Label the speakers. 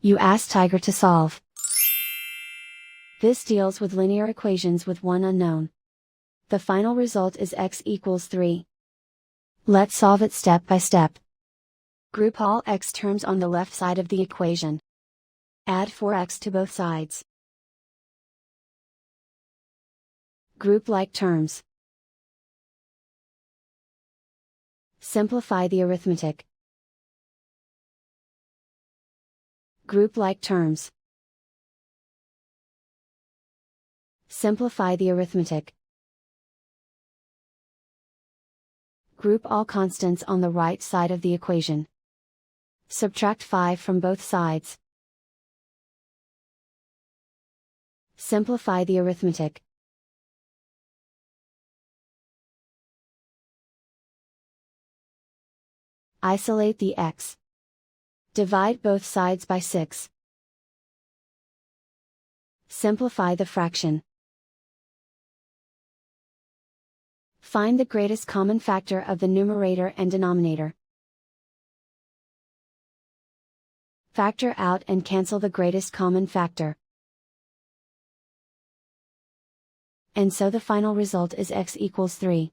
Speaker 1: You ask Tiger to solve. This deals with linear equations with one unknown. The final result is x equals 3. Let's solve it step by step. Group all x terms on the left side of the equation. Add 4x to both sides. Group like terms. Simplify the arithmetic. Group like terms. Simplify the arithmetic. Group all constants on the right side of the equation. Subtract 5 from both sides. Simplify the arithmetic. Isolate the x. Divide both sides by 6. Simplify the fraction. Find the greatest common factor of the numerator and denominator. Factor out and cancel the greatest common factor. And so the final result is x equals 3.